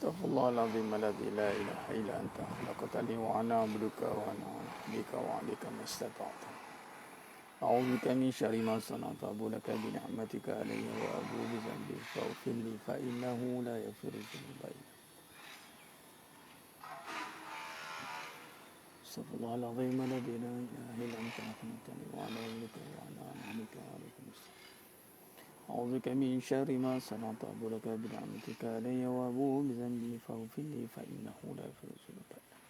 Astaghfirullahaladzim alladzi la ilaha illa anta khalaqtani wa ana abduka wa ana bika wa alika mastata'tu. A'udzu bika min syarri ma sana'tu abuduka bi ni'matika alayya wa abu bi dhanbi faghfir li fa innahu la yaghfiru dhunuba illa Astaghfirullahaladzim alladzi la ilaha illa anta khalaqtani wa ana abduka wa ana bika wa alika mastata'tu. أعوذ بك من شر ما صنعت أبولك بنعمتك علي وأبوء بذنبي فاغفر لي فإنه لا يغفر الذنوب إلا أنت.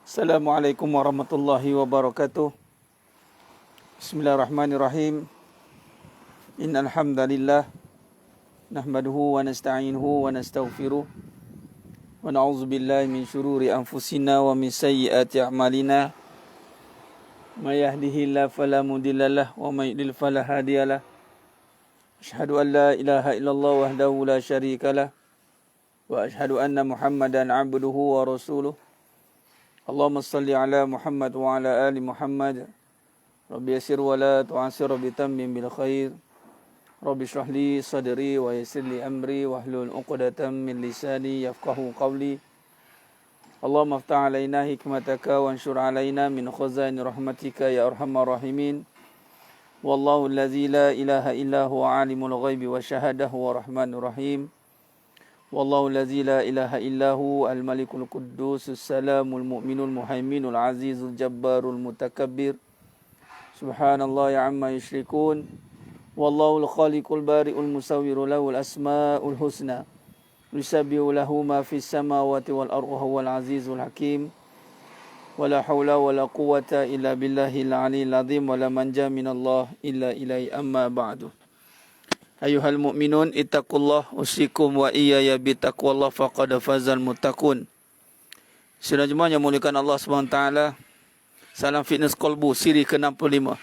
السلام عليكم ورحمة الله وبركاته. بسم الله الرحمن الرحيم. إن الحمد لله نحمده ونستعينه ونستغفره ونعوذ بالله من شرور أنفسنا ومن سيئات أعمالنا. ما يهده الله فلا مضل له ومن يضلل فلا هادي له. أشهد أن لا إله إلا الله وحده لا شريك له وأشهد أن محمدا عبده ورسوله. اللهم صل على محمد وعلى آل محمد. رب يسر ولا تعسر بتمم بالخير. رب اشرح لي صدري ويسر لي أمري واحلل عقدة من لساني يفقهوا قولي. اللهم افتح علينا حكمتك وانشر علينا من خزائن رحمتك يا أرحم الراحمين. والله الذي لا إله إلا هو عالم الغيب والشهادة هو الرحمن الرحيم. والله الذي لا إله إلا هو الملك القدوس السلام المؤمن المهيمن العزيز الجبار المتكبر. سبحان الله عما يشركون. والله الخالق البارئ المصور له الأسماء الحسنى. يسبح له ما في السماوات والأرض وهو العزيز الحكيم. ولا حول ولا قوة إلا بالله العلي العظيم ولا منجا من الله إلا إليه أما بعد. أيها المؤمنون اتقوا الله أوصيكم وإياي بتقوى الله فقد فاز المتقون. Saudara jemaah yang muliakan Allah SWT, salam fitness kolbu siri ke-65.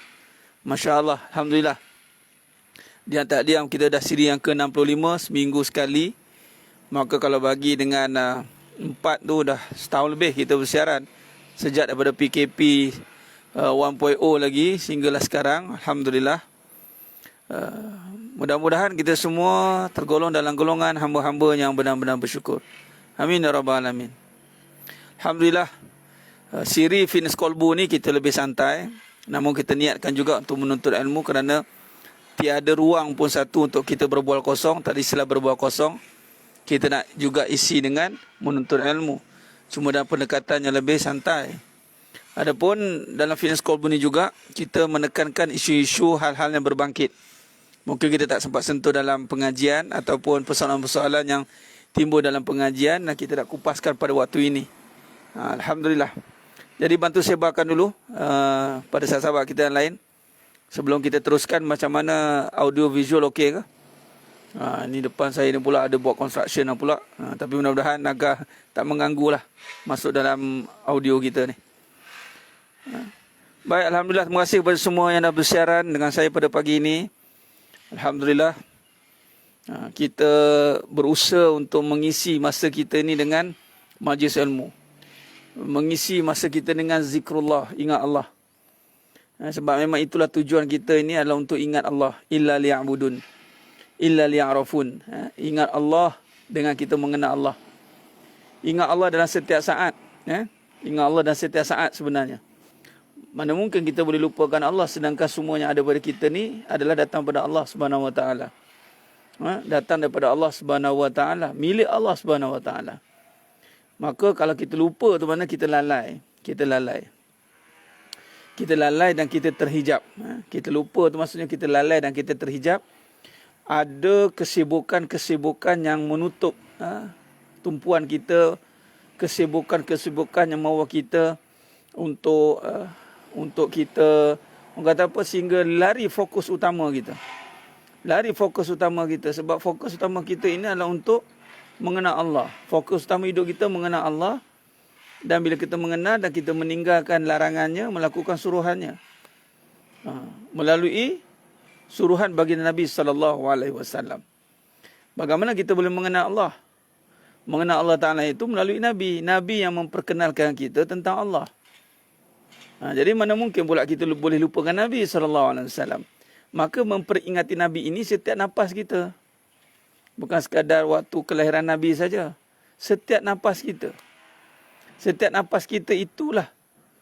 Masya Allah, Alhamdulillah. Diam tak diam kita dah siri yang ke-65, seminggu sekali. Maka kalau bagi dengan 4 tu dah setahun lebih kita bersiaran. Sejak daripada PKP 1.0 lagi sehinggalah sekarang. Alhamdulillah. Mudah-mudahan kita semua tergolong dalam golongan hamba-hamba yang benar-benar bersyukur. Amin ya rabbal alamin. Alhamdulillah. Siri fitness kolbu ni kita lebih santai. Namun kita niatkan juga untuk menuntut ilmu kerana tiada ruang pun satu untuk kita berbual kosong. Tadi istilah berbual kosong. Kita nak juga isi dengan menuntut ilmu. Cuma dalam pendekatan yang lebih santai. Adapun dalam fitness kolbu ni juga, kita menekankan isu-isu hal-hal yang berbangkit. Mungkin kita tak sempat sentuh dalam pengajian ataupun persoalan-persoalan yang timbul dalam pengajian dan kita nak kupaskan pada waktu ini. Alhamdulillah. Jadi bantu sebarkan dulu pada sahabat-sahabat kita yang lain. Sebelum kita teruskan macam mana audio visual okey ke? Ni depan saya ni pula ada buat construction pula. Tapi mudah-mudahan agak tak mengganggu lah masuk dalam audio kita ni. Baik, Alhamdulillah. Terima kasih kepada semua yang dah bersiaran dengan saya pada pagi ini. Alhamdulillah. Kita berusaha untuk mengisi masa kita ni dengan majlis ilmu. Mengisi masa kita dengan zikrullah, ingat Allah. Sebab memang itulah tujuan kita ini adalah untuk ingat Allah. Illa liya'budun. Illa liya'rafun. Ingat Allah dengan kita mengenal Allah. Ingat Allah dalam setiap saat. Ingat Allah dalam setiap saat sebenarnya. Mana mungkin kita boleh lupakan Allah sedangkan semua yang ada pada kita ni adalah datang pada Allah Subhanahu Wa Taala. Datang daripada Allah Subhanahu Wa Taala, milik Allah Subhanahu Wa Taala. Maka kalau kita lupa tu mana kita lalai. Kita lalai. Kita lalai dan kita terhijab. Kita lupa tu maksudnya kita lalai dan kita terhijab. Ada kesibukan-kesibukan yang menutup tumpuan kita, kesibukan-kesibukan yang membawa kita untuk kita, orang kata apa, sehingga lari fokus utama kita. Lari fokus utama kita sebab fokus utama kita ini adalah untuk mengenal Allah. Fokus utama hidup kita mengenal Allah, dan bila kita mengenal dan kita meninggalkan larangannya, melakukan suruhannya. Melalui suruhan baginda Nabi SAW. Bagaimana kita boleh mengenal Allah? Mengenal Allah Ta'ala itu melalui Nabi. Nabi yang memperkenalkan kita tentang Allah. Jadi mana mungkin pula kita boleh lupakan Nabi SAW. Maka memperingati Nabi ini setiap nafas kita. Bukan sekadar waktu kelahiran Nabi saja. Setiap nafas kita. Setiap nafas kita itulah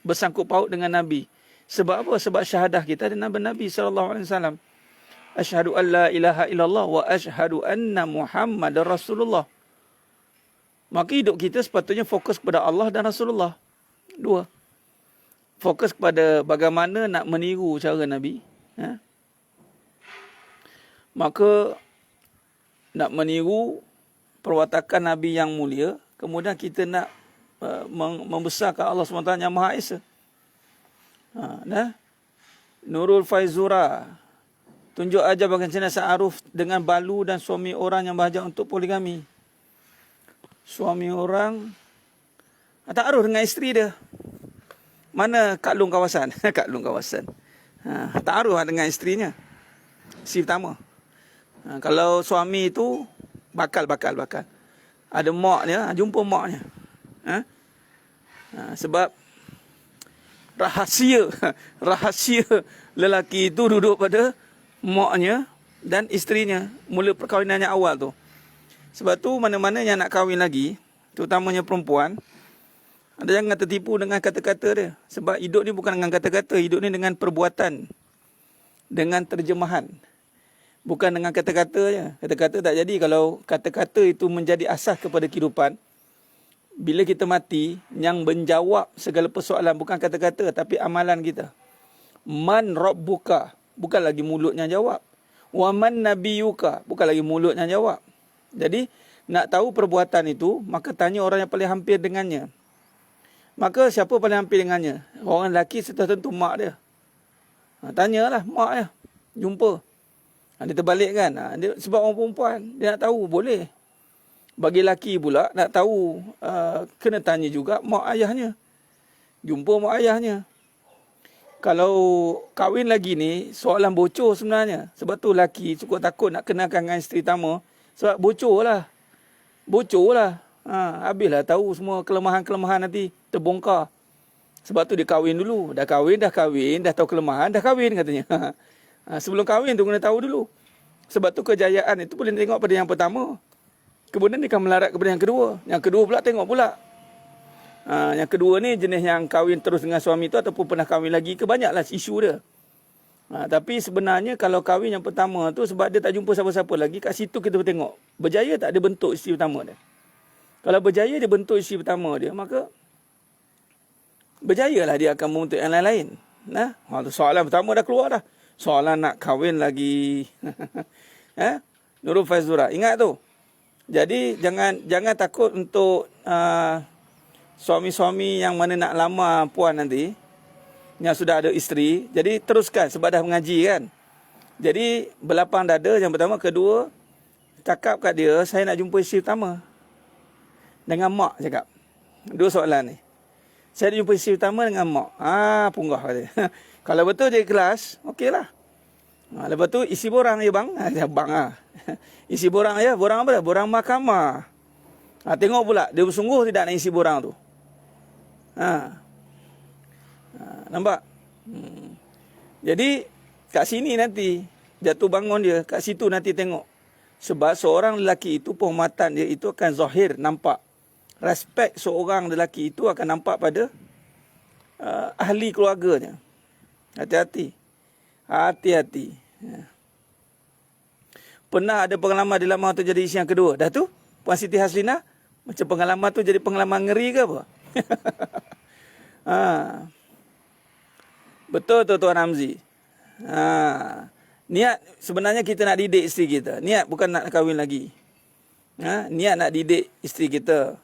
bersangkut paut dengan Nabi. Sebab apa? Sebab syahadah kita ada Nabi SAW. Asyhadu an la ilaha illallah wa asyhadu anna Muhammadar Rasulullah. Maka hidup kita sepatutnya fokus kepada Allah dan Rasulullah. Dua. Fokus kepada bagaimana nak meniru cara Nabi. Maka nak meniru perwatakan Nabi yang mulia. Kemudian kita nak membesarkan Allah SWT yang Maha Esa. Nurul Faizura. Tunjuk ajar bagaimana Sa'aruf dengan balu dan suami orang yang berhajat untuk poligami. Suami orang ta'aruf dengan isteri dia. Mana Kak Long kawasan? Kak Long kawasan. Ta'aruf dengan isterinya. Si pertama. Kalau suami itu bakal. Ada maknya, jumpa maknya. Sebab rahasia lelaki itu duduk pada maknya dan isterinya mula perkahwinannya awal tu. Sebab tu mana-mana yang nak kahwin lagi, terutamanya perempuan, ada jangan tertipu dengan kata-kata dia. Sebab hidup ni bukan dengan kata-kata, hidup ni dengan perbuatan, dengan terjemahan. Bukan dengan kata-kata je. Kata-kata tak jadi. Kalau kata-kata itu menjadi asas kepada kehidupan, bila kita mati, yang menjawab segala persoalan bukan kata-kata tapi amalan kita. Man rabbuka, bukan lagi mulutnya jawab. Wa man nabiyuka, bukan lagi mulutnya jawab. Jadi, nak tahu perbuatan itu, maka tanya orang yang paling hampir dengannya. Maka siapa paling hampir dengannya? Orang lelaki tertentu mak dia. Tanyalah mak dia. Jumpa. Dia terbalik kan. Sebab orang perempuan, dia nak tahu, boleh. Bagi lelaki pula, nak tahu, kena tanya juga mak ayahnya. Jumpa mak ayahnya. Kalau kahwin lagi ni, soalan bocor sebenarnya. Sebab tu lelaki cukup takut nak kenalkan dengan isteri pertama. Sebab bocor lah. Habislah tahu semua kelemahan-kelemahan nanti terbongkar. Sebab tu dia kahwin dulu. Dah kahwin, dah tahu kelemahan, dah kahwin katanya. Sebelum kahwin tu kena tahu dulu. Sebab tu kejayaan itu boleh tengok pada yang pertama. Kemudian dia akan melarat kepada yang kedua. Yang kedua pula tengok pula. Yang kedua ni jenis yang kahwin terus dengan suami tu ataupun pernah kahwin lagi ke, banyaklah isu dia. Tapi sebenarnya kalau kahwin yang pertama tu sebab dia tak jumpa siapa-siapa lagi, kat situ kita tengok berjaya tak dia bentuk isteri pertama dia. Kalau berjaya dia bentuk isteri pertama dia, maka berjayalah dia akan membentuk yang lain-lain. Soalan pertama dah keluar dah. Soalan nak kahwin lagi. Nurul Faizura, ingat tu. Jadi jangan takut untuk suami-suami yang mana nak lamar puan nanti, yang sudah ada isteri. Jadi teruskan sebab dah mengaji kan. Jadi berlapang dada yang pertama. Kedua, cakap kat dia, saya nak jumpa isteri pertama. Dengan mak cakap. Dua soalan ni. Saya nak jumpa isteri pertama dengan mak. Punggah dia. Kalau betul dia ikhlas, okeylah. Lepas tu isi borang ya bang. Bang isi borang ya. Borang apa dah? Borang mahkamah. Tengok pula dia bersungguh tidak nak isi borang tu. Nampak? Jadi kat sini nanti jatuh bangun dia, kat situ nanti tengok. Sebab seorang lelaki itu penghormatan dia itu akan zahir, nampak. Respect seorang lelaki itu akan nampak pada ahli keluarganya. Hati-hati. Pernah ada pengalaman di lama tu jadi isi yang kedua. Dah tu Puan Siti Haslinah, macam pengalaman tu jadi pengalaman ngeri ke apa? Betul tu Tuan Hamzi. Niat sebenarnya kita nak didik isteri kita. Niat bukan nak kahwin lagi. Niat nak didik isteri kita.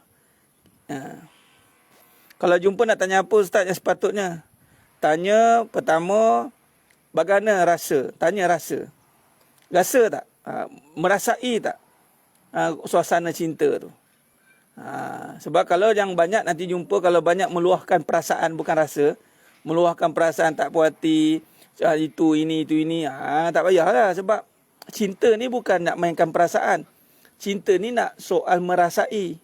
Kalau jumpa nak tanya apa ustaz yang sepatutnya? Tanya pertama, bagaimana rasa? Tanya rasa. Rasa tak? Merasai tak suasana cinta tu? Sebab kalau yang banyak nanti jumpa, kalau banyak meluahkan perasaan bukan rasa, meluahkan perasaan tak puas hati, itu ini, tak payahlah. Sebab cinta ni bukan nak mainkan perasaan. Cinta ni nak soal merasai.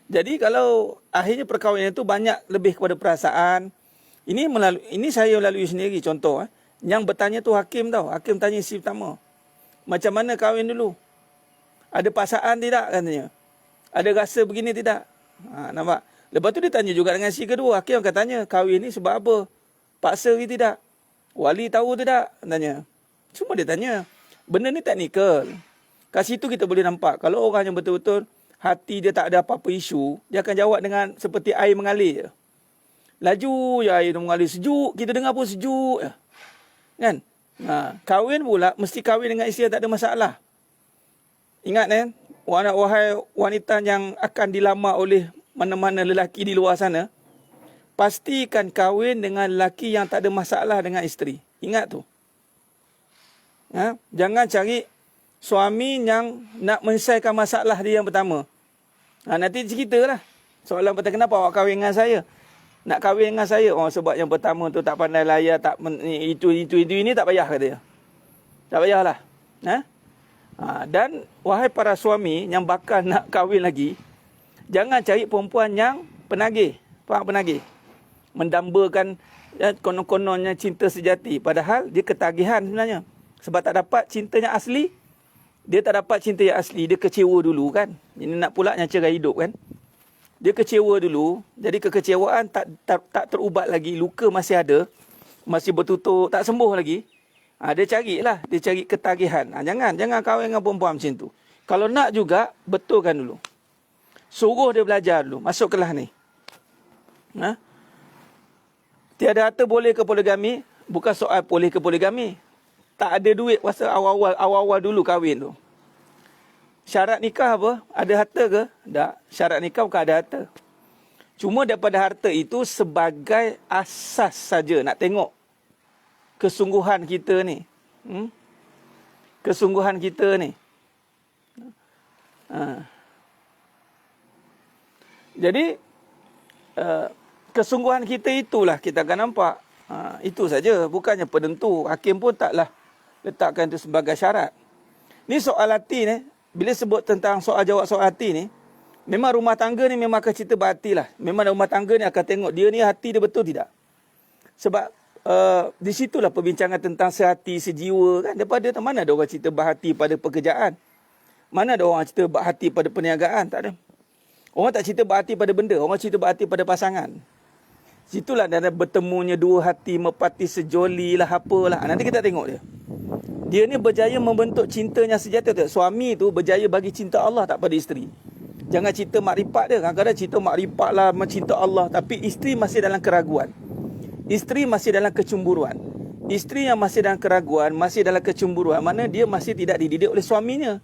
Jadi kalau akhirnya perkahwinan itu banyak lebih kepada perasaan. Ini saya lalui sendiri contoh. Yang bertanya tu hakim tau. Hakim tanya isteri pertama, macam mana kahwin dulu? Ada paksaan tidak katanya. Ada rasa begini tidak. Nampak? Lepas tu dia tanya juga dengan si kedua. Hakim akan tanya, kahwin ni sebab apa? Paksa ke tidak? Wali tahu tidak? Tanya. Cuma dia tanya. Benda ni teknikal. Kat situ kita boleh nampak. Kalau orang yang betul-betul hati dia tak ada apa-apa isu, dia akan jawab dengan seperti air mengalir je. Laju je air mengalir sejuk. Kita dengar pun sejuk je. Kan? Kahwin pula, mesti kahwin dengan isteri yang tak ada masalah. Ingat wahai wanita yang akan dilamar oleh mana-mana lelaki di luar sana, pastikan kahwin dengan lelaki yang tak ada masalah dengan isteri. Ingat tu. Jangan cari suami yang nak menyelesaikan masalah dia yang pertama. Nanti ceritalah. Soalan pertama, kenapa awak kahwin dengan saya? Nak kahwin dengan saya? Oh, sebab yang pertama tu tak pandai layar, itu ini tak payah kata dia. Tak payahlah. Dan wahai para suami yang bakal nak kahwin lagi, jangan cari perempuan yang penagih. Faham penagih? Mendambakan konon-kononnya cinta sejati. Padahal dia ketagihan sebenarnya. Sebab tak dapat cintanya asli. Dia tak dapat cinta yang asli. Dia kecewa dulu kan. Ini nak pula yang cerai hidup kan. Dia kecewa dulu. Jadi kekecewaan tak terubat lagi. Luka masih ada. Masih bertutur. Tak sembuh lagi. Dia carilah. Dia cari ketagihan. Jangan kahwin dengan perempuan macam tu. Kalau nak juga, betulkan dulu. Suruh dia belajar dulu. Masuk kelas ni. Tiada harta boleh ke poligami. Bukan soal boleh ke poligami. Tak ada duit masa awal-awal dulu kahwin tu. Syarat nikah apa? Ada harta ke? Tak. Syarat nikah bukan ada harta. Cuma daripada harta itu sebagai asas saja. Nak tengok kesungguhan kita ni. Kesungguhan kita ni. Jadi kesungguhan kita itulah kita akan nampak. Itu saja. Bukannya penentu. Hakim pun taklah letakkan itu sebagai syarat. Ni soal hati ni. Bila sebut tentang soal jawab soal hati ni, memang rumah tangga ni memang akan cerita berhati lah. Memang rumah tangga ni akan tengok dia ni hati dia betul tidak. Sebab di situlah perbincangan tentang sehati, sejiwa kan. Daripada mana ada orang cerita berhati pada pekerjaan. Mana ada orang cerita berhati pada perniagaan. Tak ada. Orang tak cerita berhati pada benda. Orang cerita berhati pada pasangan. Situlah ada bertemunya dua hati, merpati sejoli lah apalah. Nanti kita tengok dia. Dia ni berjaya membentuk cintanya sejati. Suami tu berjaya bagi cinta Allah tak pada isteri. Jangan cerita makrifat dia. Kadang-kadang cerita makrifat lah, mencinta Allah. Tapi isteri masih dalam keraguan. Isteri masih dalam kecemburuan. Isteri yang masih dalam keraguan, masih dalam kecemburuan, mana dia masih tidak dididik oleh suaminya.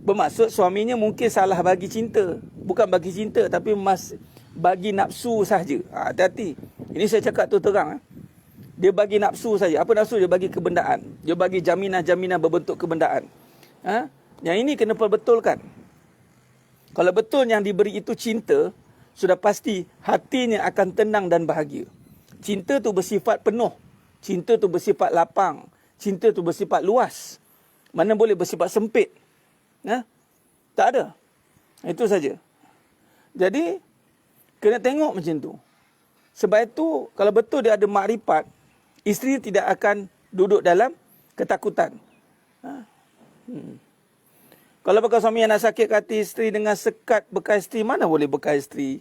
Bermaksud suaminya mungkin salah bagi cinta. Bukan bagi cinta, tapi bagi nafsu sahaja. Hati-hati. Ini saya cakap tu terang. Dia bagi nafsu saja. Apa nafsu? Dia bagi kebendaan. Dia bagi jaminan-jaminan berbentuk kebendaan. Yang ini kena perbetulkan. Kalau betul yang diberi itu cinta, sudah pasti hatinya akan tenang dan bahagia. Cinta tu bersifat penuh. Cinta tu bersifat lapang. Cinta tu bersifat luas. Mana boleh bersifat sempit. Tak ada. Itu saja. Jadi, kena tengok macam tu. Sebab itu, kalau betul dia ada makrifat, isteri tidak akan duduk dalam ketakutan. Kalau bakal suami yang nak sakit hati isteri dengan sekat bekas isteri, mana boleh bekas isteri?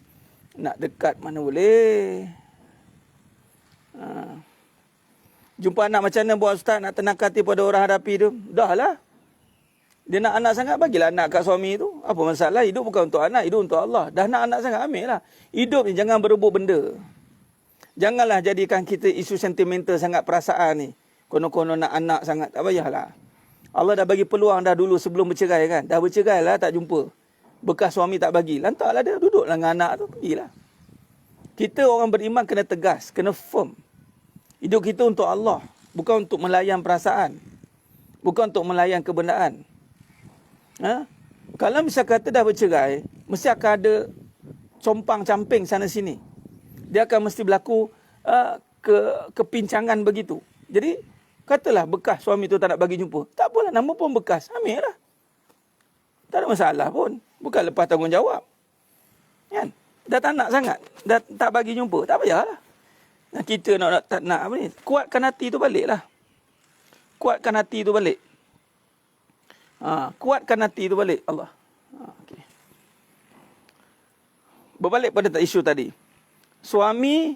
Nak dekat, mana boleh? Jumpa anak macam mana buat ustaz, nak tenang hati pada orang hadapi tu? Dah lah. Dia nak anak sangat, bagilah anak kat suami tu. Apa masalah? Hidup bukan untuk anak, hidup untuk Allah. Dah nak anak sangat, ambil lah. Hidup ni jangan berebut benda. Janganlah jadikan kita isu sentimental sangat perasaan ni. Konon-konon nak anak sangat, tak payahlah. Allah dah bagi peluang dah dulu sebelum bercerai kan. Dah bercerai lah, tak jumpa. Bekas suami tak bagi. Lantaklah dia duduklah dengan anak tu, pergilah. Kita orang beriman kena tegas, kena firm. Hidup kita untuk Allah. Bukan untuk melayan perasaan. Bukan untuk melayan kebendaan. Kalau misal kata dah bercerai, mesti akan ada compang-camping sana sini. Dia akan mesti berlaku kepincangan begitu. Jadi, katalah bekas suami tu tak nak bagi jumpa. Tak apalah, nama pun bekas. Ambil lah. Tak ada masalah pun. Bukan lepas tanggungjawab. Kan? Dah tak nak sangat. Dah tak bagi jumpa. Tak payahlah. Kita tak nak apa ni. Kuatkan hati tu balik lah. Kuatkan hati tu balik. Kuatkan hati tu balik Allah. Okay. Berbalik pada isu tadi. Suami,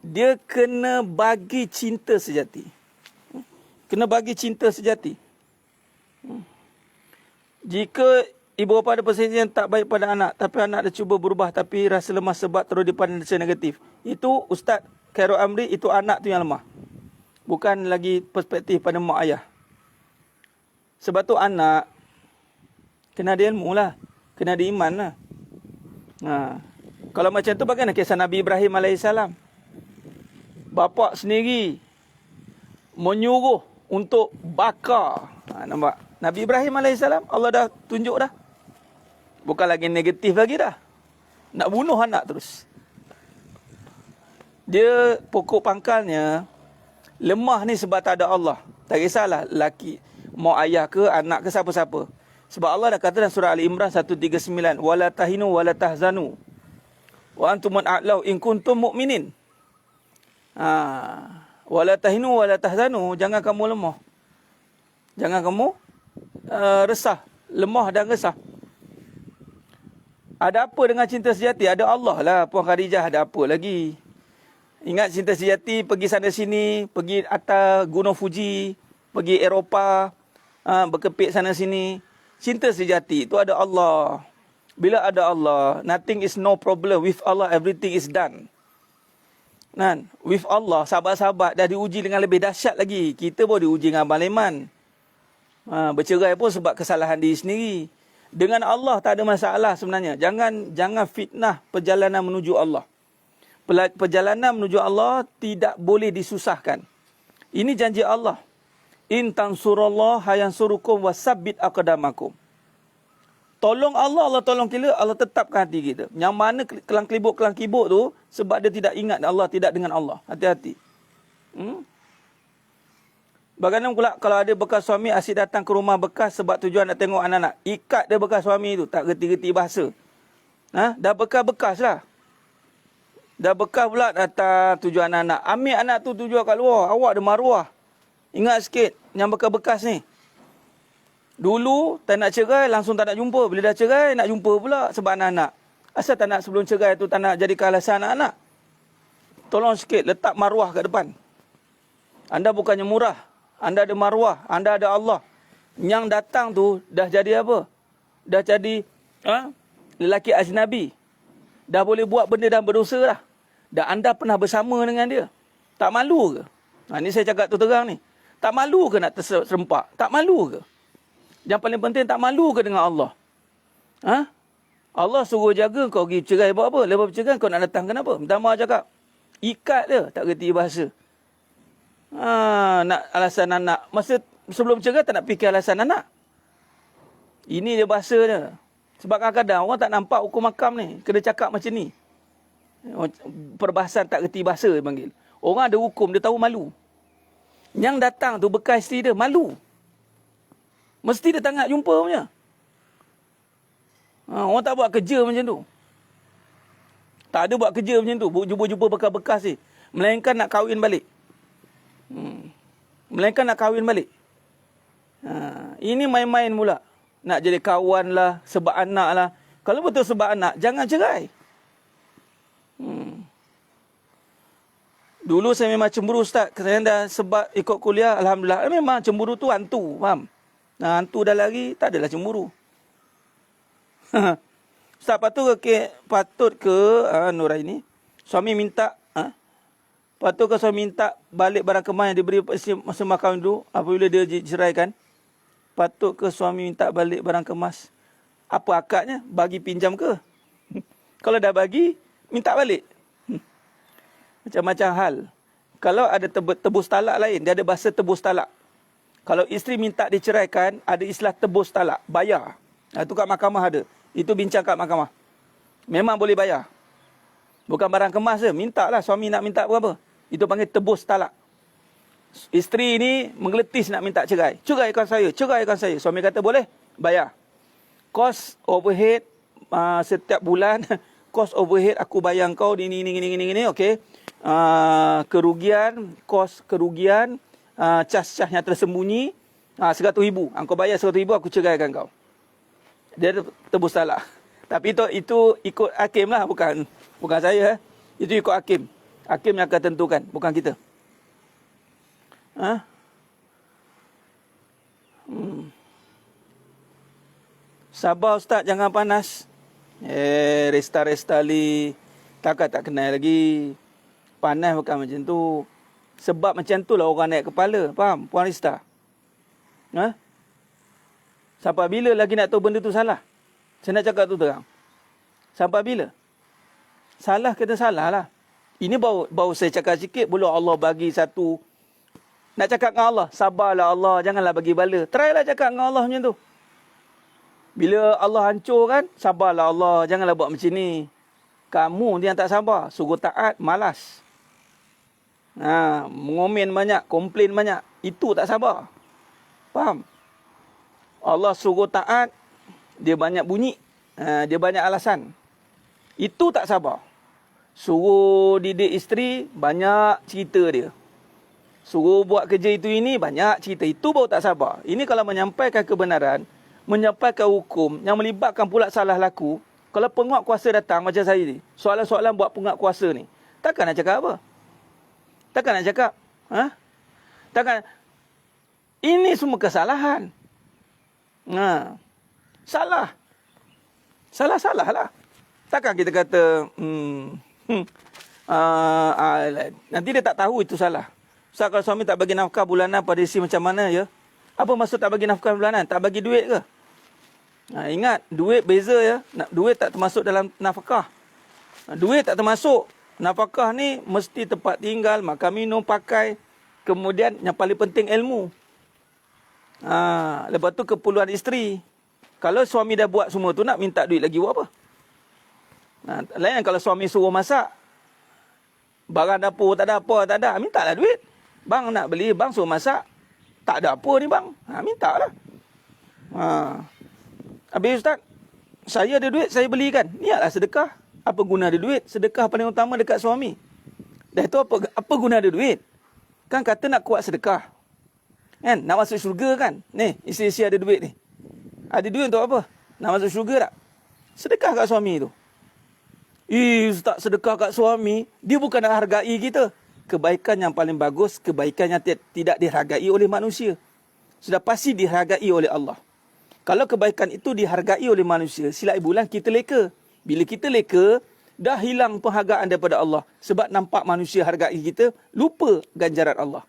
dia kena bagi cinta sejati. Kena bagi cinta sejati. Jika ibu bapa ada perselisihan tak baik pada anak, tapi anak dia cuba berubah tapi rasa lemah sebab terus dipandang secara negatif. Itu Ustaz Khairul Amri, itu anak tu yang lemah. Bukan lagi perspektif pada mak ayah. Sebab tu anak kena ada ilmu lah. Kena ada iman lah. Kalau macam tu bagaimana kisah Nabi Ibrahim AS? Bapa sendiri menyuruh untuk bakar. Nampak? Nabi Ibrahim AS, Allah dah tunjuk dah. Bukan lagi negatif lagi dah. Nak bunuh anak terus. Dia pokok pangkalnya, lemah ni sebab tak ada Allah. Tak kisahlah laki, mak ayah ke, anak ke, siapa-siapa. Sebab Allah dah kata dalam surah Ali Imran 139, wala tahinu wala tahzanu wa antumul a'lau in kuntum mu'minin. Wala tahinu wala tahzanu, jangan kamu lemah. Jangan kamu resah, lemah dan resah. Ada apa dengan cinta sejati? Ada Allah lah. Puan Khadijah, ada apa lagi? Ingat cinta sejati, pergi sana sini, pergi atas Gunung Fuji, pergi Eropah, berkepit sana sini. Cinta sejati itu ada Allah. Bila ada Allah, nothing is no problem. With Allah, everything is done. Kan? With Allah, sahabat-sahabat dah diuji dengan lebih dahsyat lagi. Kita pun diuji dengan abang-leman. Bercerai pun sebab kesalahan diri sendiri. Dengan Allah tak ada masalah sebenarnya. Jangan fitnah perjalanan menuju Allah. Perjalanan menuju Allah tidak boleh disusahkan. Ini janji Allah. In tansurallah yansurukum wasabbit aqdamakum. Tolong Allah, Allah tolong kita, Allah tetapkan hati kita. Yang mana kelang kibuk tu sebab dia tidak ingat Allah, tidak dengan Allah. Hati-hati. Bagaimana pula kalau ada bekas suami asyik datang ke rumah bekas sebab tujuan nak tengok anak-anak. Ikat dia bekas suami tu, tak reti-reti bahasa. Dah bekas-bekas lah. Dah bekas pula datang tujuan anak-anak. Ambil anak tu tujuan kat luar. Awak ada maruah. Ingat sikit yang bekas-bekas ni. Dulu tak nak cerai, langsung tak nak jumpa. Bila dah cerai, nak jumpa pula sebab anak-anak. Asal tak nak sebelum cerai tu tak nak jadikan alasan anak-anak. Tolong sikit, letak maruah kat depan. Anda bukannya murah. Anda ada maruah. Anda ada Allah. Yang datang tu dah jadi apa? Dah jadi lelaki ajnabi. Dah boleh buat benda dan berdosa dah. Dan anda pernah bersama dengan dia. Tak malu ke? Ni saya cakap tu terang ni. Tak malu ke nak terserempak? Tak malu ke? Yang paling penting, tak malu ke dengan Allah? Allah suruh jaga kau pergi cerai buat apa? Lepas bercerai kau nak datang kenapa? Minta maaf cakap. Ikat dia, tak reti bahasa. Nak alasan anak. Masa sebelum cerai tak nak fikir alasan anak. Ini dia bahasa dia. Sebab kadang-kadang orang tak nampak hukum makam ni. Kena cakap macam ni. Perbahasan tak reti bahasa dia panggil. Orang ada hukum, dia tahu malu. Yang datang tu bekas isteri dia, malu. Mesti dia tak nak jumpa punya. Orang tak buat kerja macam tu. Tak ada buat kerja macam tu. Jumpa-jumpa bekas-bekas ni. Melainkan nak kahwin balik. Melainkan nak kahwin balik. Ini main-main pula. Nak jadi kawan lah, sebab anak lah. Kalau betul sebab anak, jangan cerai. Dulu saya memang cemburu Ustaz. Saya dah sebab ikut kuliah, Alhamdulillah. Memang cemburu tu hantu, faham? Hantu dah lari, tak adalah cemburu. Ustaz, patut ke Nuraini, suami minta, patut ke suami minta balik barang kemas yang diberi masa mahkahwin dulu apabila dia ceraikan? Patut ke suami minta balik barang kemas? Apa akadnya? Bagi pinjam ke? Kalau dah bagi, minta balik. Macam-macam hal. Kalau ada tebus talak lain, dia ada bahasa tebus talak. Kalau isteri minta diceraikan, ada istilah tebus talak, bayar. Itu kat mahkamah ada. Itu bincang kat mahkamah. Memang boleh bayar. Bukan barang kemas je. Minta lah, suami nak minta berapa. Itu panggil tebus talak. Isteri ni menggeletis nak minta cerai. Ceraikan saya, ceraikan saya. Suami kata boleh, bayar. Kos overhead setiap bulan, kos overhead aku bayar kau ni, okey. Kerugian, kos kerugian, cas-cas yang tersembunyi, 100,000. Kau bayar 100,000, aku ceraikan kau. Dia tebus talak. Tapi itu ikut hakim lah, bukan saya. Itu ikut hakim. Hakim yang akan tentukan, bukan kita. Sabar Ustaz, jangan panas. Resta li. Takkan tak kenal lagi. Panas bukan macam tu. Sebab macam tu lah orang naik kepala. Faham, Puan Rista? Sampai bila lagi nak tahu benda tu salah? Saya nak cakap tu terang. Sampai bila? Salah kata salah lah. Ini baru saya cakap sikit. Belum Allah bagi satu. Nak cakap dengan Allah. Sabarlah Allah. Janganlah bagi bala. Try lah cakap dengan Allah macam tu. Bila Allah hancurkan. Sabarlah Allah. Janganlah buat macam ni. Kamu yang tak sabar. Suruh taat. Malas. Mengomen banyak. Komplain banyak. Itu tak sabar. Faham? Allah suruh taat, dia banyak bunyi, dia banyak alasan. Itu tak sabar. Suruh didik isteri, banyak cerita dia. Suruh buat kerja itu ini, banyak cerita. Itu baru tak sabar. Ini kalau menyampaikan kebenaran, menyampaikan hukum, yang melibatkan pula salah laku, kalau penguat kuasa datang macam saya ni, soalan-soalan buat penguat kuasa ni, takkan nak cakap apa? Takkan nak cakap? Takkan. Ini semua kesalahan. Salah lah. Takkan kita kata nanti dia tak tahu itu salah. Ustaz, kalau suami tak bagi nafkah bulanan pada isteri macam mana ya? Apa maksud tak bagi nafkah bulanan? Tak bagi duit ke? Ingat, duit beza ya. Duit tak termasuk dalam nafkah. Duit tak termasuk. Nafkah ni mesti tempat tinggal, makan minum, pakai. Kemudian yang paling penting ilmu. Lepas tu keperluan isteri. Kalau suami dah buat semua tu, nak minta duit lagi buat apa? Lain kalau suami suruh masak, barang dapur tak ada apa, tak ada, minta lah duit. Bang nak beli, bang suruh masak, tak ada apa ni bang, minta lah. Habis Ustaz, saya ada duit, saya belikan. Niatlah sedekah. Apa guna ada duit? Sedekah paling utama dekat suami. Dah itu apa guna ada duit? Kan kata nak kuat sedekah. Kan? Nak masuk syurga kan? Ni, isi-isi ada duit ni. Ada duit untuk apa? Nak masuk syurga tak? Sedekah kat suami tu. Ustaz, sedekah kat suami, dia bukan nak hargai kita. Kebaikan yang paling bagus, kebaikan yang tidak dihargai oleh manusia. Sudah pasti dihargai oleh Allah. Kalau kebaikan itu dihargai oleh manusia, silap bulan kita leka. Bila kita leka, dah hilang penghargaan daripada Allah. Sebab nampak manusia hargai kita, lupa ganjaran Allah.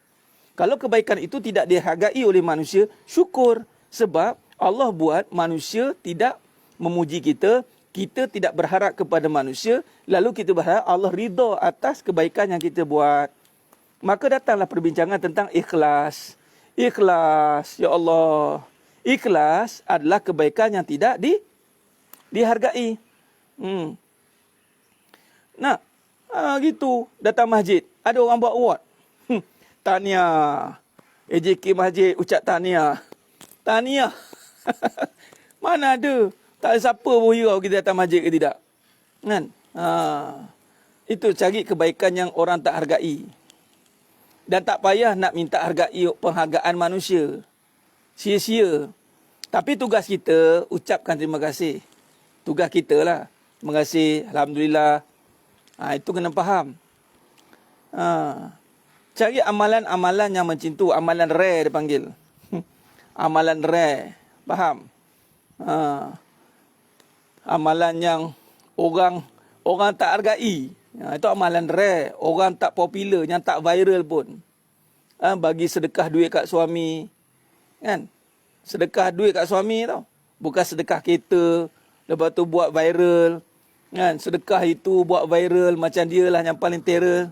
Kalau kebaikan itu tidak dihargai oleh manusia, syukur. Sebab Allah buat manusia tidak memuji kita. Kita tidak berharap kepada manusia. Lalu kita berharap Allah ridha atas kebaikan yang kita buat. Maka datanglah perbincangan tentang ikhlas. Ikhlas, ya Allah. Ikhlas adalah kebaikan yang tidak dihargai. Gitu. Datang masjid. Ada orang buat award. Tahniah. AJK Masjid ucap tahniah. Tahniah. Mana ada. Tak ada siapa pun hirau kita datang masjid ke tidak. Kan? Itu cari kebaikan yang orang tak hargai. Dan tak payah nak minta hargai penghargaan manusia. Sia-sia. Tapi tugas kita ucapkan terima kasih. Tugas kita lah. Terima kasih. Alhamdulillah. Itu kena faham. Cari amalan-amalan yang macam tu. Amalan rare dia panggil. Amalan rare. Faham? Amalan yang orang tak hargai. Itu amalan rare. Orang tak popular. Yang tak viral pun. Bagi sedekah duit kat suami. Kan? Sedekah duit kat suami tau. Bukan sedekah kereta. Lepas tu buat viral. Kan? Sedekah itu buat viral. Macam dia lah yang paling terror.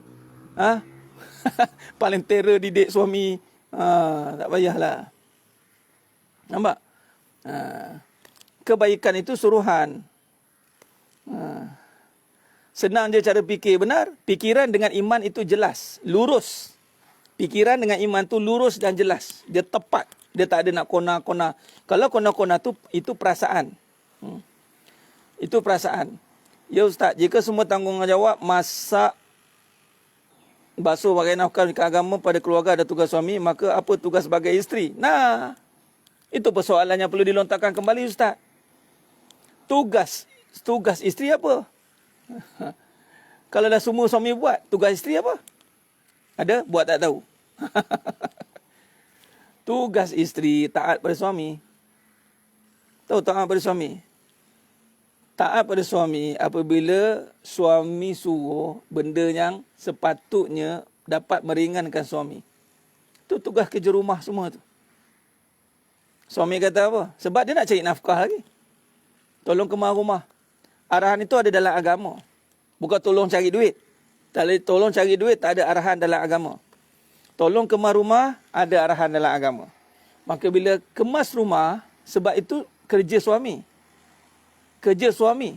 Paling terror didik suami. Tak payahlah. Nampak? Kebaikan itu suruhan. Senang je cara fikir. Benar? Fikiran dengan iman itu jelas. Lurus. Fikiran dengan iman itu lurus dan jelas. Dia tepat. Dia tak ada nak kona-kona. Kalau kona-kona itu perasaan. Itu perasaan. Ya Ustaz, jika semua tanggungjawab masak, basuh, pakai nafkah, agama pada keluarga ada tugas suami, maka apa tugas sebagai isteri? Itu persoalan yang perlu dilontarkan kembali, Ustaz. Tugas isteri apa? Kalau dah semua suami buat, tugas isteri apa? Ada? Buat tak tahu. Tugas isteri taat pada suami. Tahu taat pada suami? Taat pada suami apabila suami suruh benda yang sepatutnya dapat meringankan suami. Itu tugas kerja rumah semua tu. Suami kata apa? Sebab dia nak cari nafkah lagi. Tolong kemas rumah. Arahan itu ada dalam agama. Bukan tolong cari duit. Tolong cari duit tak ada arahan dalam agama. Tolong kemas rumah ada arahan dalam agama. Maka bila kemas rumah, sebab itu kerja suami. Kerja suami.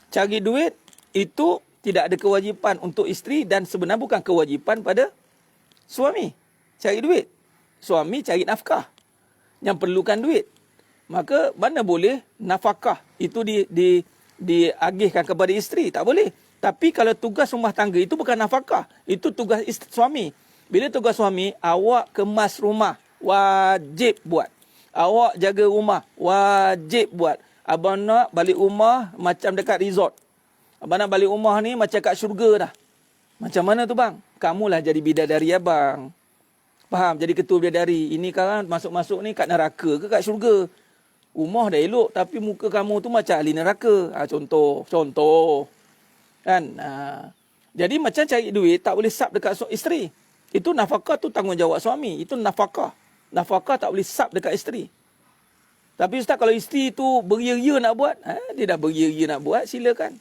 Cari duit itu tidak ada kewajipan untuk isteri dan sebenarnya bukan kewajipan pada suami. Cari duit. Suami cari nafkah. Yang perlukan duit. Maka mana boleh nafkah itu diagihkan kepada isteri. Tak boleh. Tapi kalau tugas rumah tangga itu bukan nafkah. Itu tugas suami. Bila tugas suami, awak kemas rumah. Wajib buat. Awak jaga rumah. Wajib buat. Abang nak balik rumah macam dekat resort. Abang nak balik rumah ni macam kat syurga dah. Macam mana tu bang? Kamulah jadi bidadari abang. Faham? Jadi ketua bidadari. Ini kan masuk-masuk ni kat neraka ke kat syurga? Rumah dah elok tapi muka kamu tu macam ahli neraka. Contoh. Kan? Jadi macam cari duit tak boleh sab dekat isteri. Itu nafkah tu tanggungjawab suami. Itu nafkah. Nafkah tak boleh sab dekat isteri. Tapi Ustaz kalau isteri tu beria-ria nak buat, dia dah beria-ria nak buat, silakan.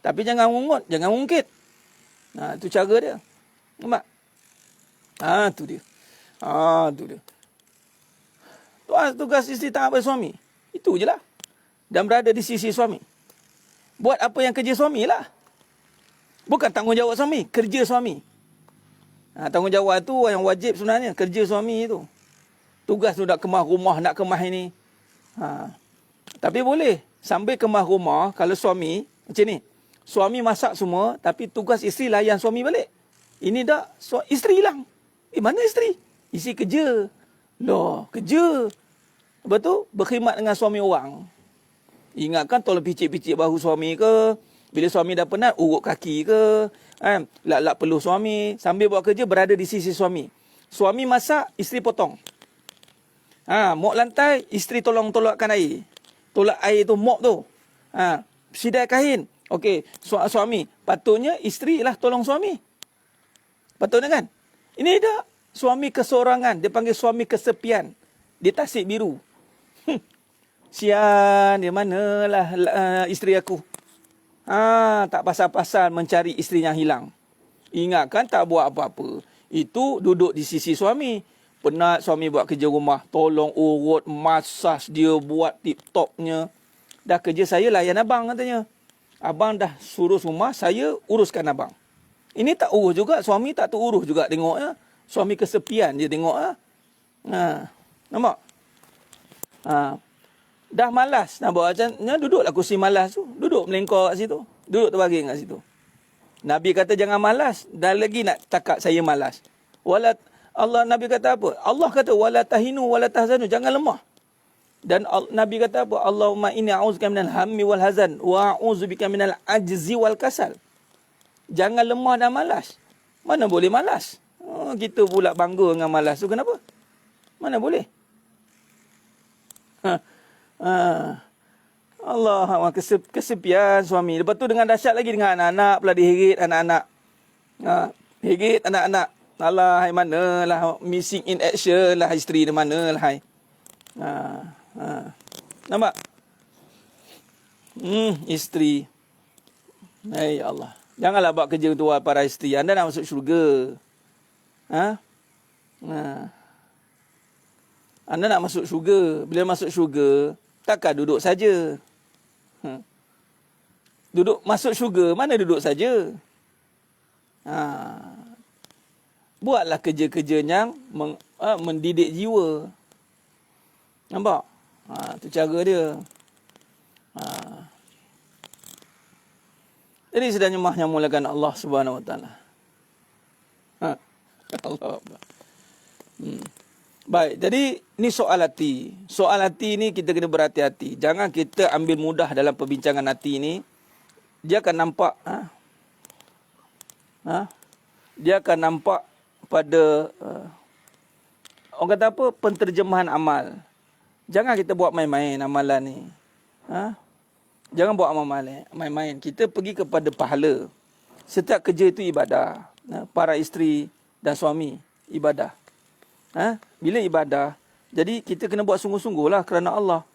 Tapi jangan ungut, jangan ungkit. Tu cara dia. Nampak? Tu dia. Tu dia. Tugas isteri taat pada suami. Itu je lah. Dan berada di sisi suami. Buat apa yang kerja suami lah. Bukan tanggungjawab suami, kerja suami. Tanggungjawab tu yang wajib sebenarnya, kerja suami itu. Tugas tu nak kemas rumah, nak kemas ini. Tapi boleh. Sambil kemas rumah, kalau suami, macam ni. Suami masak semua, tapi tugas isteri layan suami balik. Ini dah, isteri hilang. Mana isteri? Isteri kerja. Loh, kerja. Lepas tu, berkhidmat dengan suami orang. Ingatkan tolong picit-picit bahu suami ke. Bila suami dah penat, urut kaki ke. Lap-lap peluh suami. Sambil buat kerja, berada di sisi suami. Suami masak, isteri potong. Mop lantai, isteri tolakkan air. Tolak air tu, mop tu. Sidai kain. Okey, suami. Patutnya isteri lah tolong suami. Patutnya kan? Ini dah suami kesorangan. Dia panggil suami kesepian. Di Tasik Biru. Sian, dia manalah isteri aku. Tak pasal-pasal mencari isteri yang hilang. Ingatkan tak buat apa-apa. Itu duduk di sisi suami. Penat suami buat kerja rumah. Tolong urut, masas dia, buat tip-topnya. Dah kerja saya layan abang katanya. Abang dah suruh rumah, saya uruskan abang. Ini tak urus juga. Suami tak terurus juga tengoknya. Suami kesepian je tengoknya. Nampak? Dah malas nak buat macam ni. Duduklah kursi malas tu. Duduk melengkor kat situ. Duduk terbaring kat situ. Nabi kata jangan malas. Dan lagi nak cakap saya malas. Nabi kata apa? Allah kata wala tahinu wala tahzanu, jangan lemah. Dan Nabi kata apa? Allahumma inni a'udzubika minal hammi wal hazan wa a'udzubika minal ajzi wal kasal. Jangan lemah dan malas. Mana boleh malas? Kita pula bangga dengan malas tu kenapa? Mana boleh? Allah kesepian suami. Lepas tu dengan dahsyat lagi dengan anak-anak pula diheret anak-anak. Heret anak-anak. Alah, hai manalah missing in action lah isteri di manalah hai. Nampak? Isteri. Hai Allah. Janganlah buat kerja tua para isteri. Anda nak masuk syurga. Anda nak masuk syurga. Bila masuk syurga, takkan duduk saja. Duduk masuk syurga, mana duduk saja? Buatlah kerja-kerja yang mendidik jiwa. Nampak? Itu cara dia. Jadi sedang nyemah mulakan Allah Subhanahu Wa Taala. Allah. Baik, jadi ni soal hati. Soal hati ni kita kena berhati-hati. Jangan kita ambil mudah dalam perbincangan hati ni. Dia akan nampak dia akan nampak pada orang kata apa, penterjemahan amal. Jangan kita buat main-main amalan ni. Jangan buat main-main. Kita pergi kepada pahala. Setiap kerja itu ibadah. Para isteri dan suami ibadah. Bila ibadah, jadi kita kena buat sungguh-sungguh lah kerana Allah.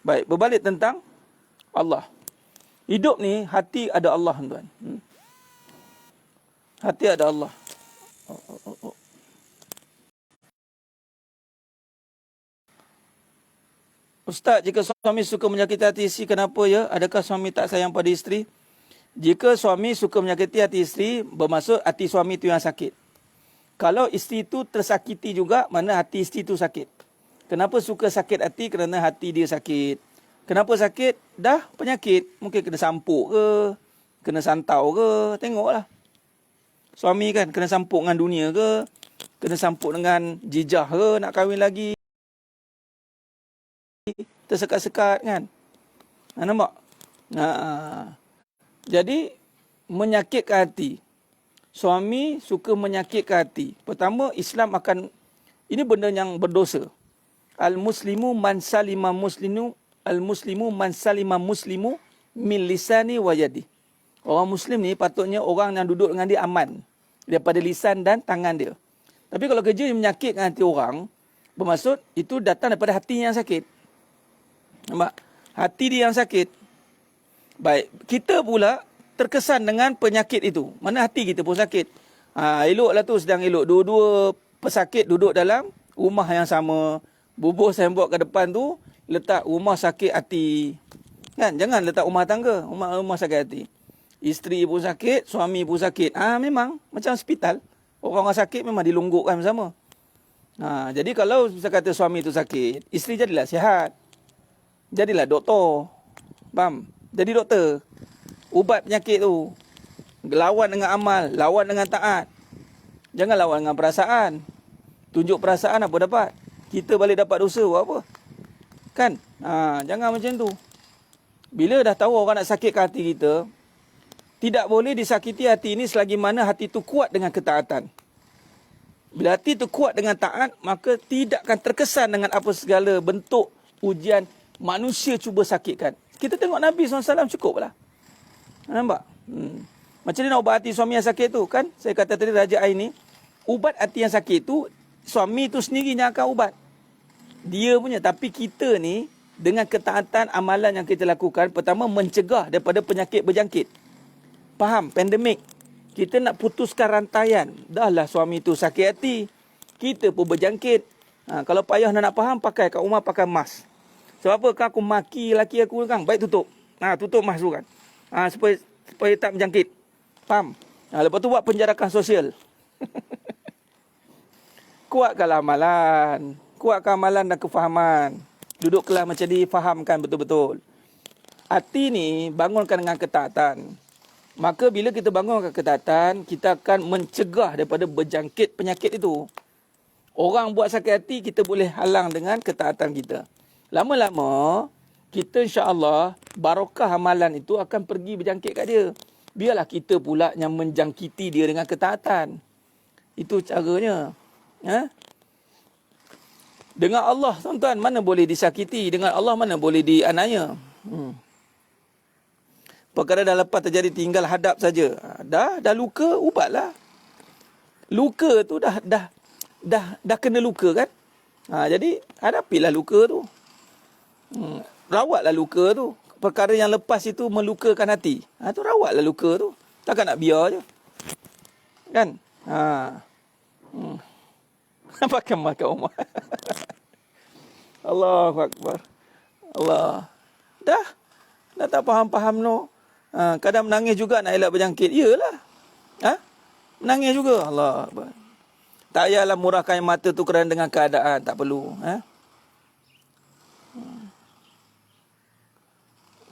Baik, berbalik tentang Allah. Hidup ni hati ada Allah, tuan. Hati ada Allah. Ustaz, jika suami suka menyakiti hati isteri, kenapa ya? Adakah suami tak sayang pada isteri? Jika suami suka menyakiti hati isteri, bermaksud hati suami itu yang sakit. Kalau isteri itu tersakiti juga, mana hati isteri itu sakit. Kenapa suka sakit hati? Kerana hati dia sakit. Kenapa sakit? Dah penyakit. Mungkin kena sampuk ke, kena santau ke, tengoklah. Suami kan kena sampuk dengan dunia ke, kena sampuk dengan jijah ke, nak kahwin lagi. Tersekat-sekat kan. Nampak? Jadi, menyakitkan hati. Suami suka menyakitkan hati. Pertama, Islam akan, ini benda yang berdosa. Al-muslimu man salima muslimu, al-muslimu man salima muslimu min lisani wa yadi. Orang Muslim ni patutnya orang yang duduk dengan dia aman daripada lisan dan tangan dia. Tapi kalau kerja yang menyakitkan hati orang, bermaksud itu datang daripada hati yang sakit. Nampak? Hati dia yang sakit. Baik, kita pula terkesan dengan penyakit itu. Mana hati kita pun sakit. Eloklah tu sedang elok. Dua-dua pesakit duduk dalam rumah yang sama. Bubuh sembok ke depan tu, letak rumah sakit hati. Kan? Jangan letak rumah tangga, rumah sakit hati. Isteri pun sakit, suami pun sakit. Memang macam hospital. Orang-orang sakit memang dilunggukkan bersama. Jadi kalau saya kata suami tu sakit, isteri jadilah sihat. Jadilah doktor. Faham? Jadi doktor. Ubat penyakit tu. Lawan dengan amal, lawan dengan taat. Jangan lawan dengan perasaan. Tunjuk perasaan apa dapat? Kita balik dapat dosa buat apa? Kan? Jangan macam tu. Bila dah tahu orang nak sakitkan hati kita, tidak boleh disakiti hati ini selagi mana hati itu kuat dengan ketaatan. Bila hati itu kuat dengan taat, maka tidak akan terkesan dengan apa segala bentuk ujian manusia cuba sakitkan. Kita tengok Nabi SAW cukuplah. Nampak? Macam mana nak ubat hati suami yang sakit tu kan? Saya kata tadi Raja Ain ni, ubat hati yang sakit tu, suami tu sendiri yang akan ubat. Dia punya. Tapi kita ni, dengan ketaatan amalan yang kita lakukan, pertama mencegah daripada penyakit berjangkit. Faham? Pandemik. Kita nak putuskan rantaian. Dahlah suami tu sakit hati. Kita pun berjangkit. Kalau payah nak faham, pakai kat rumah pakai mask. Sebab apa? Aku maki laki aku kan. Baik tutup. Tutup mask tu kan. Supaya tak menjangkit. Faham? Lepas tu buat penjarakan sosial. Kuatkanlah amalan. Kuatkan amalan dan kefahaman. Duduklah macam ni, fahamkan betul-betul. Hati ni bangunkan dengan ketaatan. Maka bila kita bangunkan ketaatan, kita akan mencegah daripada berjangkit penyakit itu. Orang buat sakit hati, kita boleh halang dengan ketaatan kita. Lama-lama, kita insya-Allah, barakah amalan itu akan pergi berjangkit kat dia. Biarlah kita pula yang menjangkiti dia dengan ketaatan. Itu caranya. Dengan Allah, tuan-tuan, mana boleh disakiti? Dengan Allah, mana boleh dianiaya? Perkara dah lepas terjadi, tinggal hadap saja. Dah luka, ubatlah. Luka tu dah kena luka kan? Jadi hadapilah luka tu. Rawatlah luka tu. Perkara yang lepas itu melukakan hati. Tu rawatlah luka tu. Takkan nak biar je. Kan? Pakai makan rumah. Allahu Akbar. Allah. Dah tak faham-faham no. Kadang menangis juga nak elak berjangkit. Iyalah. Menangis juga. Allah Akbar. Tak payahlah murahkan air mata tu kerana dengan keadaan. Tak perlu.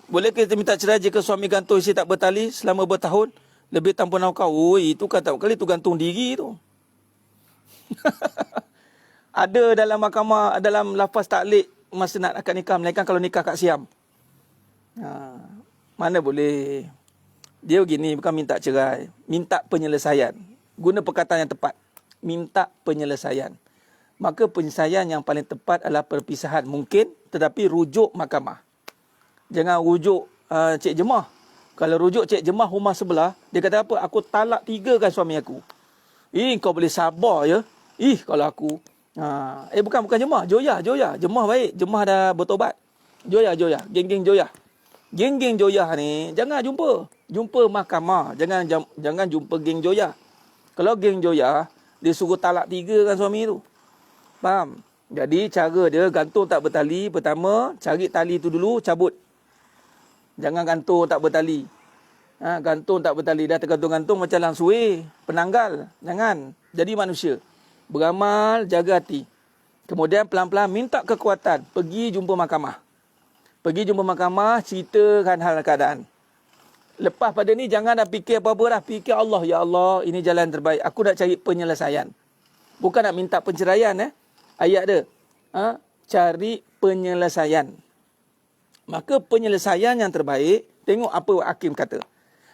Boleh kita minta cerai jika suami gantung isteri tak bertali selama bertahun? Lebih tanpa nafkah. Itu kata kali tu gantung diri tu. ada dalam mahkamah, dalam lafaz taklid masa nak akad nikah, melainkan kalau nikah kat Siam. Mana boleh. Dia begini, bukan minta cerai, minta penyelesaian. Guna perkataan yang tepat. Minta penyelesaian. Maka penyelesaian yang paling tepat adalah perpisahan mungkin, tetapi rujuk mahkamah. Jangan rujuk Cik Jemah. Kalau rujuk Cik Jemah rumah sebelah, dia kata apa? Aku talak 3 kan suami aku. Kau boleh sabar ya. Kalau aku. Bukan Jemah. Joyah. Jemah baik. Jemah dah bertobat. Joyah. Geng-geng Joyah. Geng-geng Joyah ni, jangan jumpa. Jumpa mahkamah. Jangan jumpa geng Joyah. Kalau geng Joyah, dia suruh talak 3 kan suami tu. Faham? Jadi cara dia gantung tak bertali. Pertama, cari tali tu dulu, cabut. Jangan gantung tak bertali. Gantung tak bertali. Dah tergantung-gantung macam langsui. Penanggal. Jangan. Jadi manusia. Beramal, jaga hati. Kemudian pelan-pelan minta kekuatan. Pergi jumpa mahkamah. Ceritakan hal keadaan. Lepas pada ni jangan dah fikir apa-apa dah. Fikir Allah. Ya Allah, ini jalan terbaik. Aku nak cari penyelesaian. Bukan nak minta penceraian. Ayat dia. Cari penyelesaian. Maka penyelesaian yang terbaik, tengok apa hakim kata.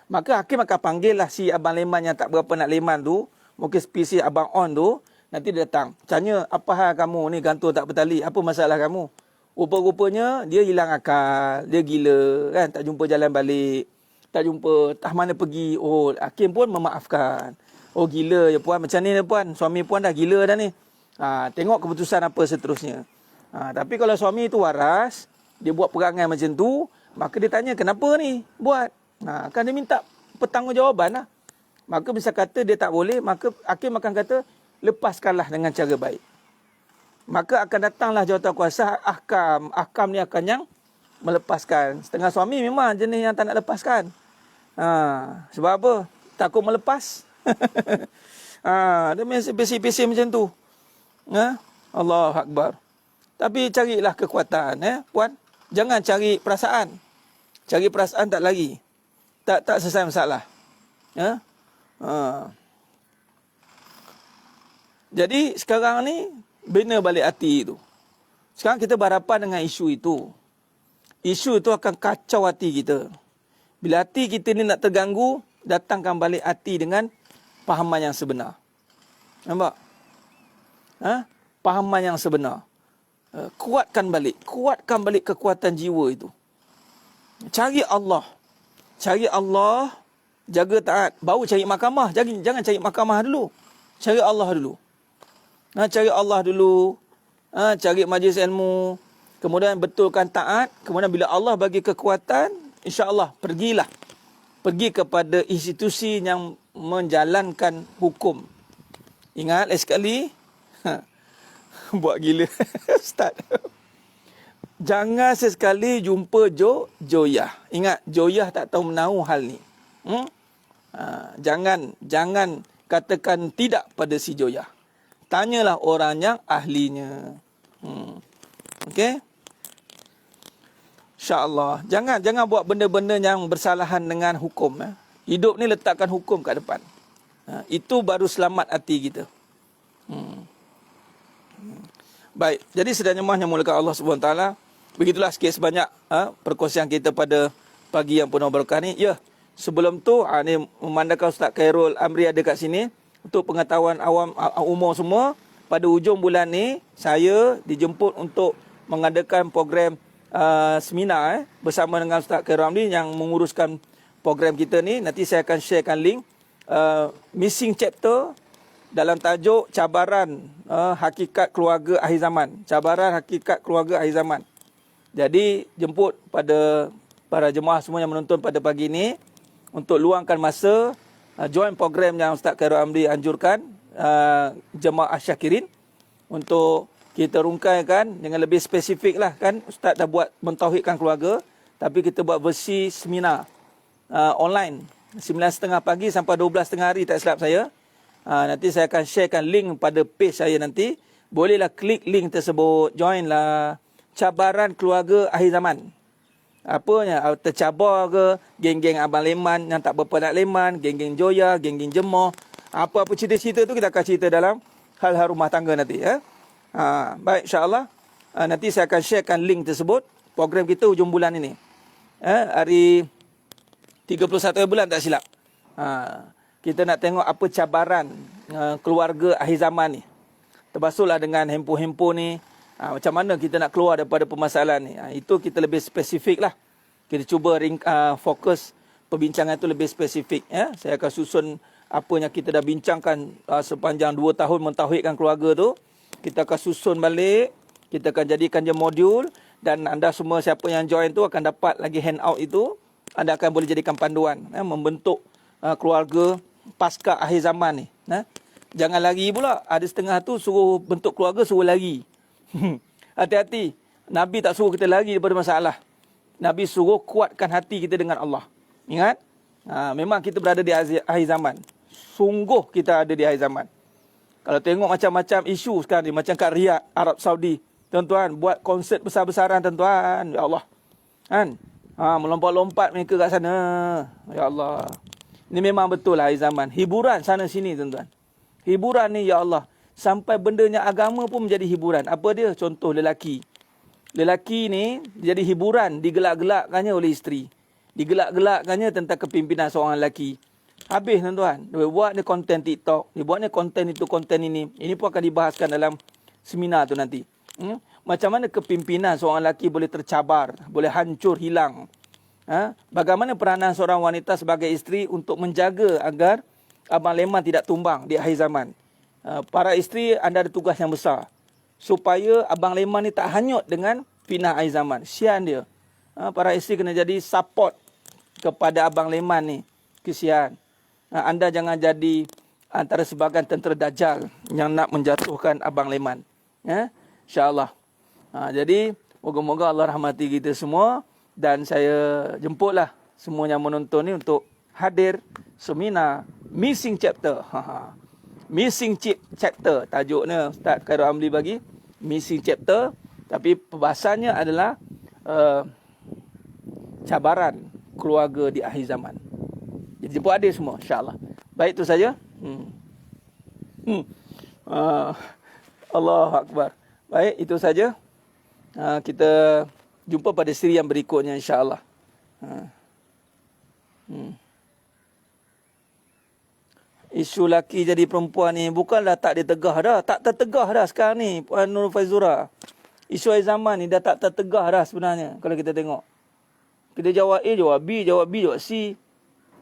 Maka hakim akan panggil lah si abang leman yang tak berapa nak leman tu. Mungkin spesies abang on tu. Nanti dia datang. Tanya, apa hal kamu ni gantung tak bertali? Apa masalah kamu? Rupa-rupanya dia hilang akal. Dia gila. Kan? Tak jumpa jalan balik. Tak jumpa tah mana pergi. Hakim pun memaafkan. Gila ya puan. Macam ni ya puan. Suami puan dah gila dah ni. Tengok keputusan apa seterusnya. Tapi kalau suami tu waras, dia buat perangai macam tu, maka dia tanya kenapa ni buat. Kan dia minta pertanggungjawaban lah. Maka bisa kata dia tak boleh, maka hakim akan kata lepaskanlah dengan cara baik. Maka akan datanglah jawatankuasa ahkam ni akan yang melepaskan. Setengah suami memang jenis yang tak nak lepaskan. Sebab apa? Takut melepas. Dia besi-besi macam tu. Allahu Akbar. Tapi carilah kekuatan, puan. Jangan cari perasaan. Cari perasaan tak lagi. Tak selesai masalah. Jadi sekarang ni bina balik hati tu. Sekarang kita berhadapan dengan isu itu. Isu itu akan kacau hati kita. Bila hati kita ni nak terganggu, datangkan balik hati dengan fahaman yang sebenar. Nampak? Fahaman yang sebenar. Kuatkan balik kekuatan jiwa itu. Cari Allah, jaga taat, baru cari mahkamah. Jangan cari mahkamah dulu. Cari Allah dulu. Cari majlis ilmu, kemudian betulkan taat, kemudian bila Allah bagi kekuatan, insya-Allah pergi kepada institusi yang menjalankan hukum. Ingat sekali, buat gila Ustaz. Jangan sesekali jumpa Joyah. Ingat, Joyah tak tahu menahu hal ni. Jangan katakan tidak pada si Joyah. Tanyalah orang yang ahlinya. Okey? InsyaAllah. Jangan buat benda-benda yang bersalahan dengan hukum. Hidup ni letakkan hukum kat depan. Itu baru selamat hati kita. Baik, jadi sedang jemaah yang mulakan Allah SWT, begitulah sikit sebanyak perkongsian kita pada pagi yang penuh berkah ni. Sebelum tu, ni memandangkan Ustaz Khairul Amri ada kat sini, untuk pengetahuan awam umum semua, pada hujung bulan ni, saya dijemput untuk mengadakan program seminar bersama dengan Ustaz Khairul Amri yang menguruskan program kita ni. Nanti saya akan sharekan link missing chapter dalam tajuk cabaran hakikat keluarga akhir zaman. Cabaran hakikat keluarga akhir zaman. Jadi jemput pada para jemaah semua yang menonton pada pagi ini untuk luangkan masa join program yang Ustaz Khairul Amri anjurkan, jemaah syakirin, untuk kita rungkaikan dengan lebih spesifik lah kan. Ustaz dah buat mentauhidkan keluarga, tapi kita buat versi seminar online 9.30 pagi sampai 12.30 hari tak silap saya. Nanti saya akan sharekan link pada page saya nanti. Bolehlah klik link tersebut, join lah. Cabaran keluarga akhir zaman. Apanya? Tercabar ke geng-geng abang leman yang tak berapa nak leman, geng-geng Joyah, geng-geng Jemah. Apa-apa cerita-cerita tu kita akan cerita dalam hal-hal rumah tangga nanti. Baik, insyaAllah. Nanti saya akan sharekan link tersebut. Program kita hujung bulan ini. Hari 31 bulan tak silap. Kita nak tengok apa cabaran keluarga akhir zaman ni. Terbasuhlah dengan handphone ni. Macam mana kita nak keluar daripada permasalahan ni. Itu kita lebih spesifik lah. Kita cuba fokus perbincangan itu lebih spesifik. Saya akan susun apa yang kita dah bincangkan sepanjang 2 tahun mentauhidkan keluarga tu. Kita akan susun balik. Kita akan jadikan je modul. Dan anda semua siapa yang join tu akan dapat lagi handout itu. Anda akan boleh jadikan panduan. Membentuk keluarga pasca akhir zaman ni. Jangan lari pula. Ada setengah tu suruh bentuk keluarga, suruh lari. Hati-hati. Nabi tak suruh kita lari daripada masalah. Nabi suruh kuatkan hati kita dengan Allah. Ingat? Memang kita berada di akhir zaman. Sungguh kita ada di akhir zaman. Kalau tengok macam-macam isu sekarang ni. Macam kat Riyadh, Arab Saudi. Tuan-tuan, buat konsert besar-besaran tuan-tuan. Ya Allah. Kan? Melompat-lompat mereka kat sana. Ya Allah. Ini memang betul lah akhir zaman. Hiburan sana-sini tuan-tuan. Hiburan ni ya Allah. Sampai bendanya agama pun menjadi hiburan. Apa dia? Contoh lelaki. Lelaki ni jadi hiburan. Digelak-gelakkannya oleh isteri. Digelak-gelakkannya tentang kepimpinan seorang lelaki. Habis tuan-tuan. Dia buat ni konten TikTok. Dia buat ni konten itu, konten ini. Ini pun akan dibahaskan dalam seminar tu nanti. Macam mana kepimpinan seorang lelaki boleh tercabar. Boleh hancur, hilang. Bagaimana peranan seorang wanita sebagai isteri untuk menjaga agar Abang Leman tidak tumbang di akhir zaman. Para isteri, anda ada tugas yang besar. Supaya Abang Leman ni tak hanyut dengan fitnah akhir zaman. Kesian dia. Para isteri kena jadi support kepada Abang Leman ni. Kesian. Anda jangan jadi antara sebahagian tentera Dajjal yang nak menjatuhkan Abang Leman. InsyaAllah. Jadi, moga-moga Allah rahmati kita semua. Dan saya jemputlah semua yang menonton ni untuk hadir seminar Missing Chapter. Missing Chapter. Tajuknya Ustaz Khairul Amli bagi. Missing Chapter. Tapi perbahasannya adalah cabaran keluarga di akhir zaman. Jadi jemput hadir semua insyaAllah. Baik, itu saja. Allahu Akbar. Baik, itu saja. Kita jumpa pada siri yang berikutnya insyaAllah. Isu laki jadi perempuan ni bukanlah tak ditegah dah. Tak tertegah dah sekarang ni Puan Nur Faizura. Isu akhir zaman ni dah tak tertegah dah sebenarnya. Kalau kita tengok. Kita jawab A, jawab B, jawab B, jawab C.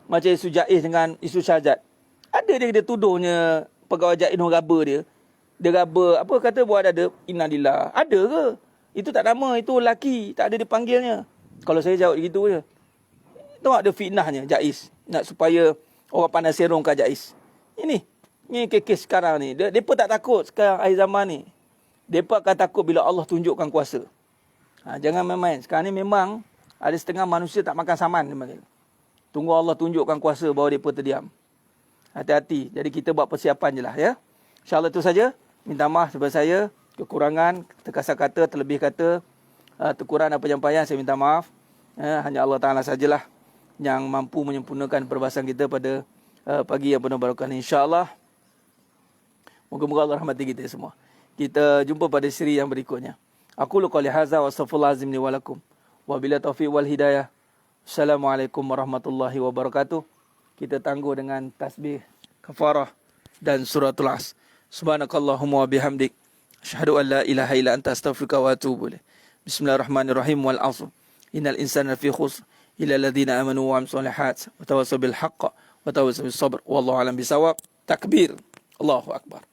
Macam isu Jaiz dengan isu Syahjat. Ada dia tuduhnya pegawai Jaiz no raba dia. Dia raba, apa kata buat ada innalillah. Ada ke? Itu tak nama, itu laki. Tak ada dipanggilnya. Kalau saya jawab gitu je. Tahu ada fitnahnya Jaiz. Nak supaya orang pandai serongkan Jaiz. Ini kes sekarang ni. Mereka tak takut sekarang akhir zaman ni. Mereka akan takut bila Allah tunjukkan kuasa. Jangan main-main. Sekarang ni memang ada setengah manusia tak makan saman. Tunggu Allah tunjukkan kuasa bahawa mereka terdiam. Hati-hati. Jadi kita buat persiapan je lah ya. InsyaAllah itu saja. Minta maaf daripada saya. Kekurangan, terkasar kata, terlebih kata, terkurang apa penyampaian, saya minta maaf. Hanya Allah Ta'ala sajalah yang mampu menyempurnakan perbahasan kita pada pagi yang penuh barakah ini. InsyaAllah. Moga-moga Allah rahmati kita semua. Kita jumpa pada siri yang berikutnya. Aku qali hadza wa astaghfirullahalazim li wa lakum. Wa bila taufiq wal hidayah. Assalamualaikum warahmatullahi wabarakatuh. Kita tangguh dengan tasbih kafarah dan suratul As. Subhanakallahumma wa bihamdik. Asyhadu an la ilaha illa anta astaghfiruka wa atubu ilaik. Bismillahirrahmanirrahim wal 'asr. Innal insana lafi khusr illa alladhina amanu wa 'amilus solihat wa tawassaw bil haqq wa tawassaw bis sabr. Wallahu a'lam bisawab. Takbir. Allahu akbar.